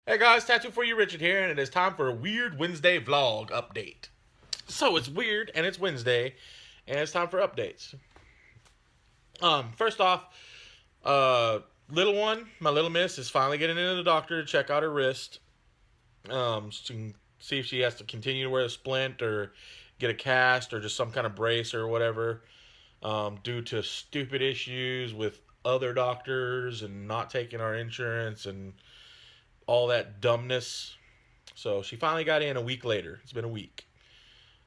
Hey guys, Tattoo for You Richard here, and it is time for a Wierd Wednesday vlog update. So it's weird, and it's Wednesday, and it's time for updates. First off, uh, little one, my little miss, is finally getting into the doctor to check out her wrist. So can see if she has to continue to wear a splint or get a cast or just some kind of brace or whatever. Due to stupid issues with other doctors and not taking our insurance and all that dumbness. So she finally got in a week later. It's been a week.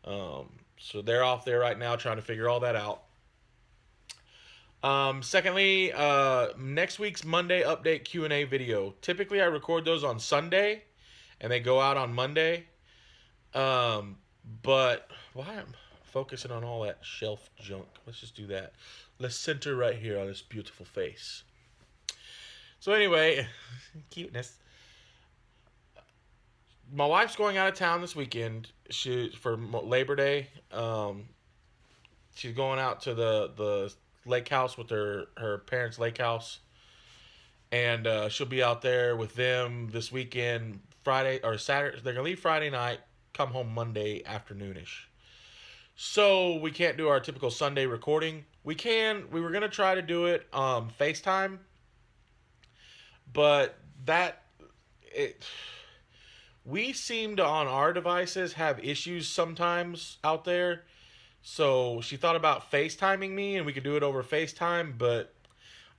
So they're off there right now trying to figure all that out. Secondly, next week's Monday update Q&A video. Typically, I record those on Sunday, and they go out on Monday. Um, but why am I focusing on all that shelf junk? Let's just do that. Let's center right here on this beautiful face. So anyway, cuteness. My wife's going out of town this weekend. She for Labor Day. She's going out to the lake house with her parents' lake house, and she'll be out there with them this weekend. Friday or Saturday, they're gonna leave Friday night, come home Monday afternoonish. So we can't do our typical Sunday recording. We can. We were gonna try to do it FaceTime, but that it we seem to on our devices have issues sometimes out there. So she thought about FaceTiming me and we could do it over FaceTime, but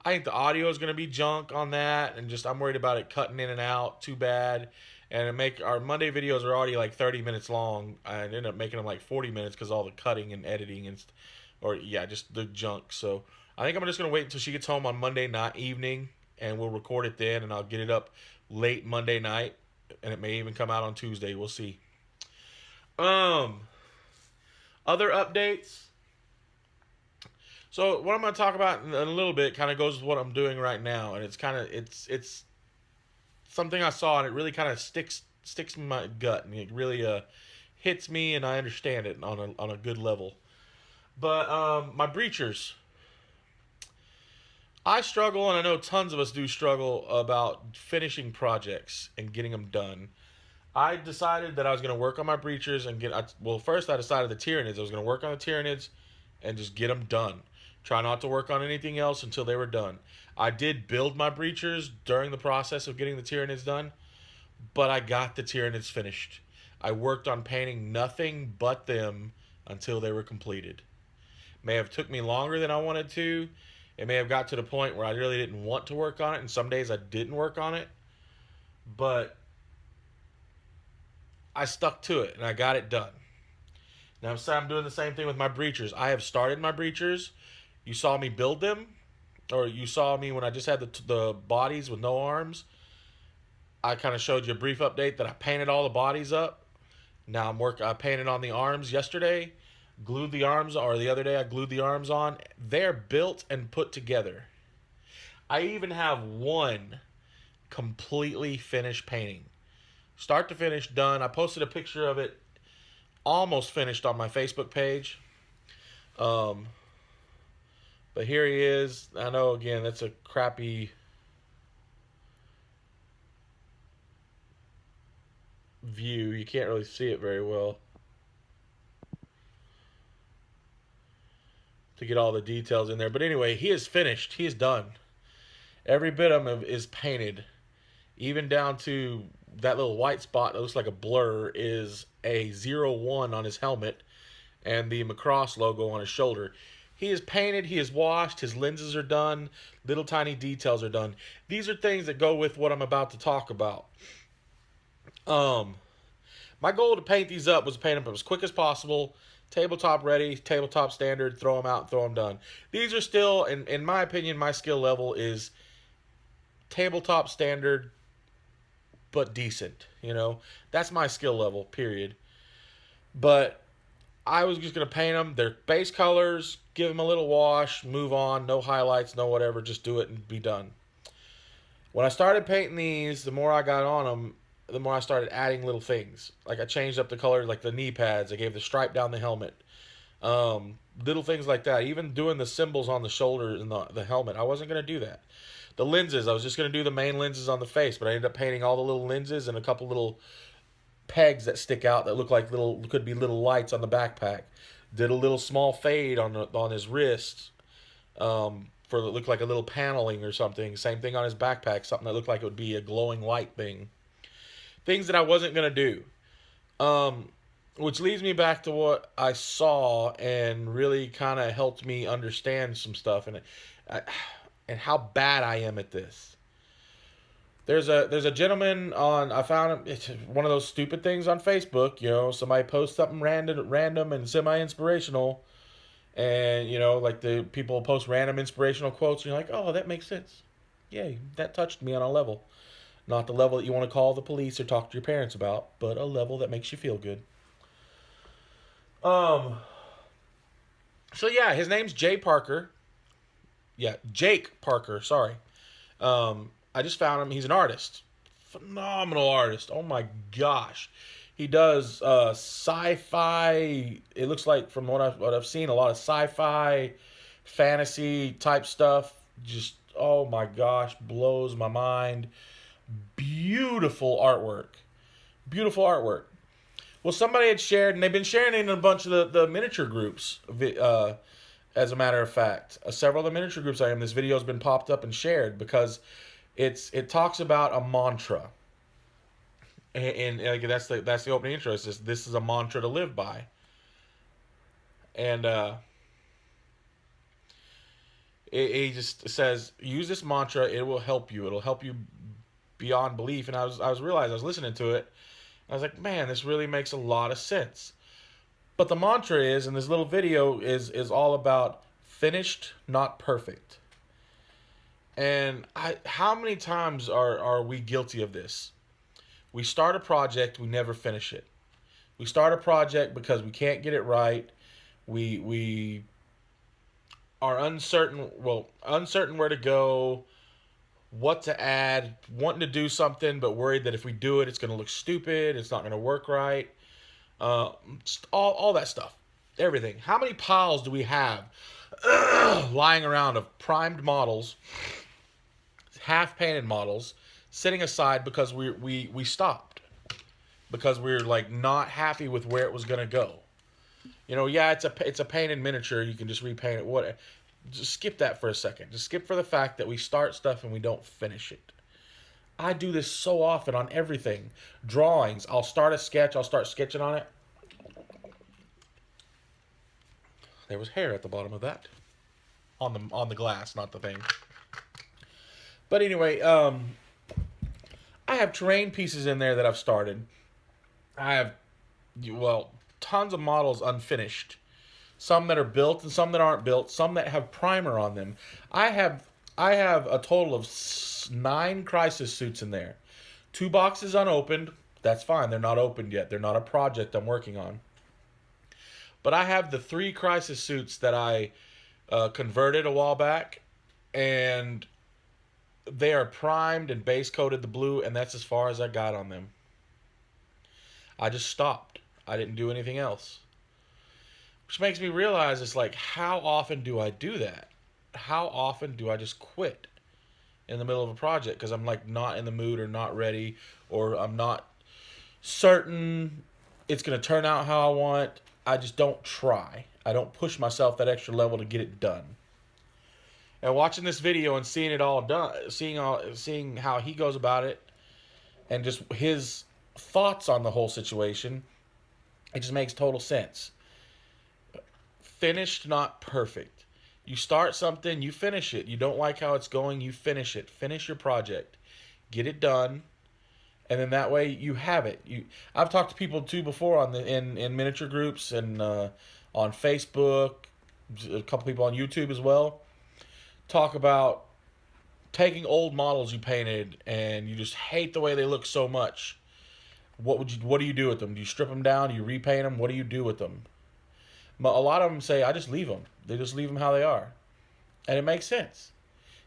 I think the audio is going to be junk on that, and just I'm worried about it cutting in and out too bad. And it make our Monday videos are already like 30 minutes long. I ended up making them like 40 minutes because all the cutting and editing and or yeah, just the junk. So I think I'm just gonna wait until she gets home on Monday night evening, and we'll record it then, and I'll get it up late Monday night, and it may even come out on Tuesday. We'll see. Um, Other updates. So what I'm going to talk about in a little bit kind of goes with what I'm doing right now, and it's something I saw, and it really kind of sticks in my gut, and it really hits me, and I understand it on a good level. But my breachers, I struggle, and I know tons of us do struggle about finishing projects and getting them done. I decided that I was going to work on my breachers and well, first I decided the Tyranids. I was going to work on the Tyranids and just get them done. Try not to work on anything else until they were done. I did build my breachers during the process of getting the Tyranids done, but I got the Tyranids finished. I worked on painting nothing but them until they were completed. May have took me longer than I wanted to. It may have got to the point where I really didn't want to work on it, and some days I didn't work on it. But I stuck to it and I got it done. Now I'm doing the same thing with my breachers. I have started my breachers. You saw me build them, or you saw me when I just had the bodies with no arms. I kind of showed you a brief update that I painted all the bodies up. Now I painted on the arms yesterday, glued the arms, or the other day I glued the arms on. They're built and put together. I even have one completely finished painting, start to finish, done. I posted a picture of it almost finished on my Facebook page. Um, but here he is. I know, again, that's a crappy view. You can't really see it very well to get all the details in there. But anyway, he is finished. He is done. Every bit of him is painted, even down to that little white spot that looks like a blur is a 01 on his helmet, and the Macross logo on his shoulder. He is painted, he is washed, his lenses are done, little tiny details are done. These are things that go with what I'm about to talk about. Um, my goal to paint these up was to paint them as quick as possible, tabletop ready, tabletop standard, throw them out, throw them done. These are still, in my opinion, my skill level is tabletop standard, but decent. That's my skill level, period. But I was just going to paint them. They're base colors, give them a little wash, move on, no highlights, no whatever, just do it and be done. When I started painting these, the more I got on them, the more I started adding little things. Like I changed up the color, like the knee pads. I gave the stripe down the helmet. Little things like that. Even doing the symbols on the shoulder and the helmet. I wasn't going to do that. The lenses, I was just going to do the main lenses on the face, but I ended up painting all the little lenses and a couple little pegs that stick out that look like little, could be little lights on the backpack. Did a little small fade on his wrist, for it looked like a little paneling or something. Same thing on his backpack, something that looked like it would be a glowing light thing. Things that I wasn't gonna do. Which leads me back to what I saw and really kind of helped me understand some stuff uh, and how bad I am at this. There's a gentleman on, I found him, it's one of those stupid things on Facebook. Somebody posts something random and semi inspirational, and like the people post random inspirational quotes, and you're like, oh, that makes sense. Yay, that touched me on a level. Not the level that you want to call the police or talk to your parents about, but a level that makes you feel good. Um. So yeah, his name's Jay Parker. Yeah, Jake Parker. Sorry. I just found him. He's an artist, phenomenal artist. Oh my gosh, he does sci-fi. It looks like from what I've seen, a lot of sci-fi, fantasy type stuff. Just oh my gosh, blows my mind. Beautiful artwork. Beautiful artwork. Well, somebody had shared, and they've been sharing it in a bunch of the miniature groups. As a matter of fact, several of the miniature groups I am, this video has been popped up and shared because it talks about a mantra, and like that's the opening intro. It says this is a mantra to live by, and it just says use this mantra. It will help you. It'll help you beyond belief. And I was realizing I was listening to it. I was like, man, this really makes a lot of sense. But the mantra is, and this little video is all about finished, not perfect. And how many times are we guilty of this? We start a project, we never finish it. We start a project because we can't get it right. We are uncertain where to go, what to add, wanting to do something, but worried that if we do it, it's going to look stupid, it's not going to work right. Just all that stuff, everything. How many piles do we have lying around of primed models, half painted models, sitting aside because we stopped, because we're like not happy with where it was gonna go. Yeah, it's a painted miniature. You can just repaint it. What? Just skip that for a second. Just skip for the fact that we start stuff and we don't finish it. I do this so often on everything. Drawings. I'll start a sketch. I'll start sketching on it. There was hair at the bottom of that. On the glass, not the thing. But anyway, I have terrain pieces in there that I've started. I have, tons of models unfinished. Some that are built and some that aren't built. Some that have primer on them. I have a total of 9 crisis suits in there. 2 boxes unopened. That's fine. They're not opened yet. They're not a project I'm working on. But I have the 3 crisis suits that I converted a while back, and they are primed and base coated the blue, and that's as far as I got on them. I just stopped. I didn't do anything else. Which makes me realize it's like, how often do I do that? How often do I just quit in the middle of a project because I'm like not in the mood or not ready, or I'm not certain it's going to turn out how I want? I just don't try. I don't push myself that extra level to get it done. And watching this video and seeing it all done, seeing how he goes about it, and just his thoughts on the whole situation, it just makes total sense. Finished, not perfect. You start something, you finish it. You don't like how it's going, you finish it. Finish your project. Get it done. And then that way you have it. I've talked to people too before in miniature groups and on Facebook, a couple people on YouTube as well. Talk about taking old models you painted and you just hate the way they look so much. What do you do with them? Do you strip them down? Do you repaint them? What do you do with them? A lot of them say, I just leave them. They just leave them how they are. And it makes sense.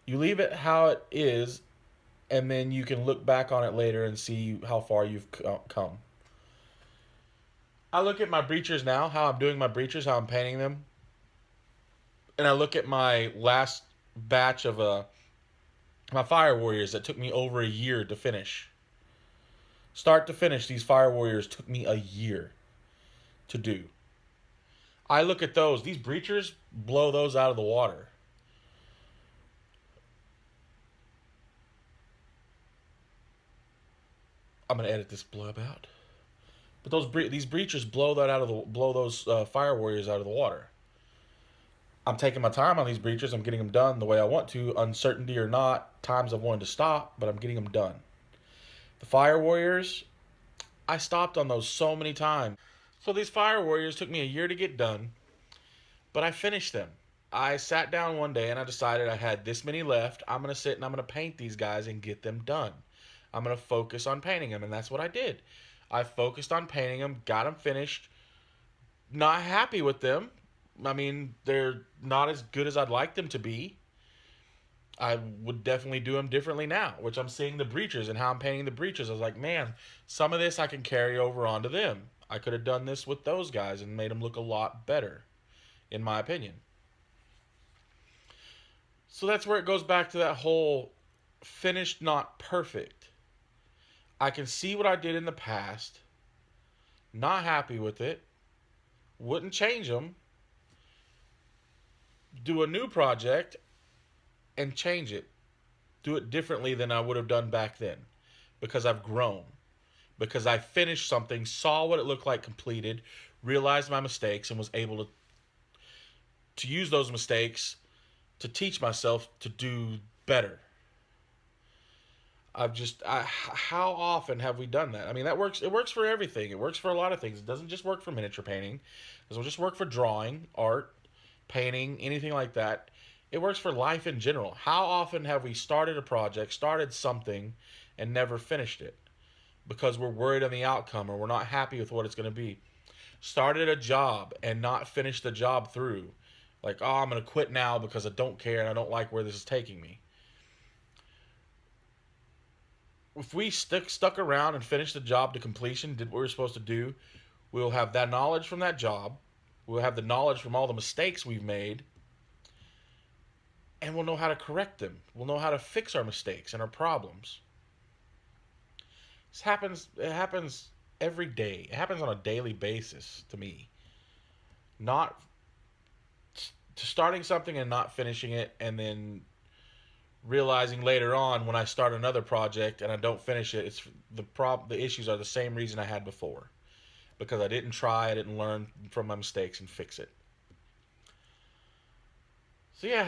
You leave it how it is, and then you can look back on it later and see how far you've come. I look at my breachers now, how I'm doing my breachers, how I'm painting them. And I look at my last batch of My Fire Warriors that took me over a year to finish. Start to finish, these Fire Warriors took me a year to do. I look at those. These breachers blow those out of the water. I'm gonna edit this blub out. But these breachers blow those Fire Warriors out of the water. I'm taking my time on these breachers. I'm getting them done the way I want to, uncertainty or not. Times I've wanted to stop, but I'm getting them done. The Fire Warriors, I stopped on those so many times. So these Fire Warriors took me a year to get done, but I finished them. I sat down one day and I decided I had this many left. I'm going to sit and I'm going to paint these guys and get them done. I'm going to focus on painting them, and that's what I did. I focused on painting them, got them finished. Not happy with them. I mean, they're not as good as I'd like them to be. I would definitely do them differently now, which I'm seeing the breachers and how I'm painting the breachers. I was like, man, some of this I can carry over onto them. I could have done this with those guys and made them look a lot better, in my opinion. So that's where it goes back to that whole finished, not perfect. I can see what I did in the past, not happy with it, wouldn't change them, do a new project and change it. Do it differently than I would have done back then because I've grown. Because I finished something, saw what it looked like completed, realized my mistakes, and was able to use those mistakes to teach myself to do better. How often have we done that? I mean, that works. It works for everything. It works for a lot of things. It doesn't just work for miniature painting. It doesn't just work for drawing, art, painting, anything like that. It works for life in general. How often have we started a project, started something, and never finished it because we're worried on the outcome or we're not happy with what it's going to be? Started a job and not finished the job through. Like, oh, I'm going to quit now because I don't care and I don't like where this is taking me. If we stuck around and finished the job to completion, did what we were supposed to do, we'll have that knowledge from that job. We'll have the knowledge from all the mistakes we've made. And we'll know how to correct them. We'll know how to fix our mistakes and our problems. It happens every day. It happens on a daily basis to me. Not to starting something and not finishing it, and then realizing later on when I start another project and I don't finish it, it's the issues are the same reason I had before. Because I didn't try, I didn't learn from my mistakes and fix it. So yeah,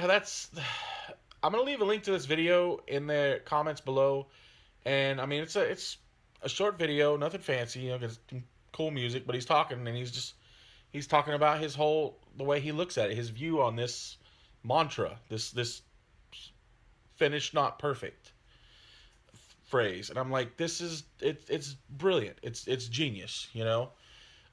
I'm gonna leave a link to this video in the comments below, and I mean it's a short video, nothing fancy, cause cool music, but he's talking and he's talking about the way he looks at it, his view on this mantra, this finished not perfect phrase, and I'm like, it's brilliant, it's genius,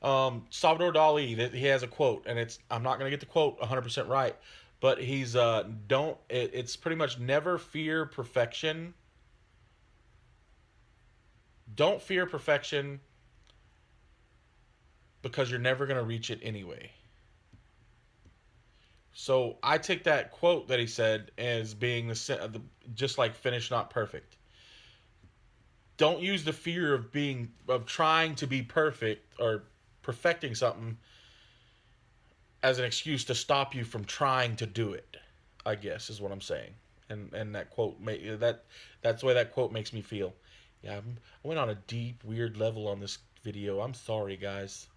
Salvador Dali, he has a quote, and I'm not gonna get the quote 100% right. But it's pretty much never fear perfection. Don't fear perfection because you're never going to reach it anyway. So I take that quote that he said as being just like finished, not perfect. Don't use the fear of trying to be perfect or perfecting something as an excuse to stop you from trying to do it, I guess is what I'm saying. And that quote that's the way that quote makes me feel. Yeah, I went on a deep, weird level on this video. I'm sorry, guys.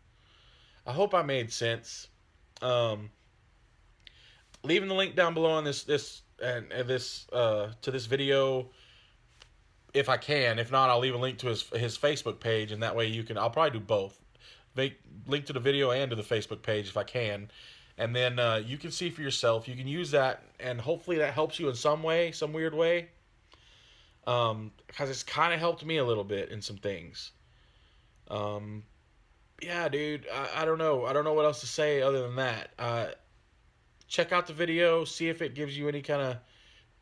I hope I made sense. Leaving the link down below on this to this video if I can. If not, I'll leave a link to his Facebook page, and that way I'll probably do both. Link to the video and to the Facebook page if I can, and then you can see for yourself. You can use that, and hopefully that helps you in some way, some weird way, because it's kind of helped me a little bit in some things. Yeah, dude, I don't know what else to say other than that. Check out the video, see if it gives you any kind of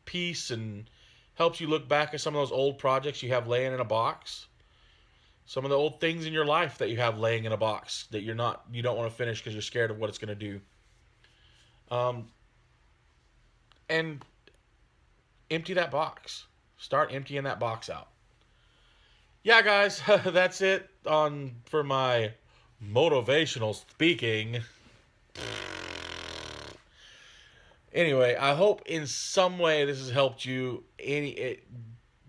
peace and helps you look back at some of those old projects you have laying in a box. Some of the old things in your life that you have laying in a box that you don't want to finish because you're scared of what it's going to do. And empty that box. Start emptying that box out. Yeah, guys, that's it on for my motivational speaking. Anyway, I hope in some way this has helped you.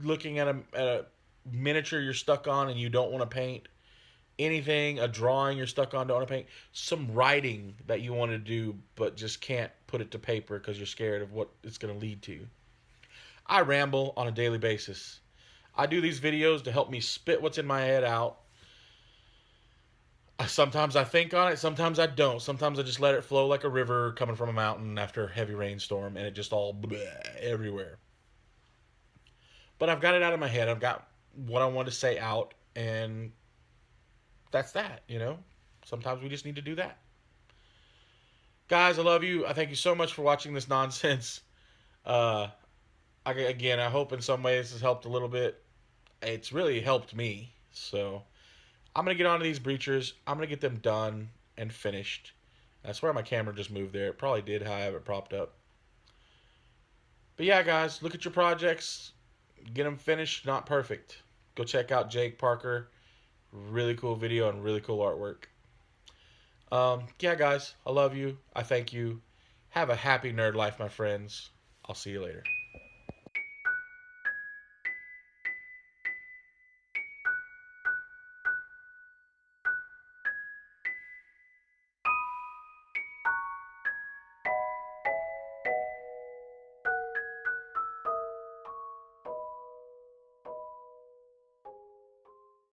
Looking at a miniature you're stuck on and you don't want to paint, anything, a drawing you're stuck on, don't want to paint, some writing that you want to do but just can't put it to paper because you're scared of what it's going to lead to. I ramble on a daily basis. I do these videos to help me spit what's in my head out. Sometimes I think on it, sometimes I don't. Sometimes I just let it flow like a river coming from a mountain after a heavy rainstorm, and it just all everywhere. But I've got it out of my head. I've got what I want to say out, and that's that, you know? Sometimes we just need to do that. Guys, I love you. I thank you so much for watching this nonsense. Uh, I hope in some ways this has helped a little bit. It's really helped me. So I'm going to get onto these breachers. I'm going to get them done and finished. I swear my camera just moved there. It probably did how I have it propped up. But yeah, guys, look at your projects. Get them finished, not perfect. Go check out Jake Parker. Really cool video and really cool artwork. Yeah, guys, I love you. I thank you. Have a happy nerd life, my friends. I'll see you later.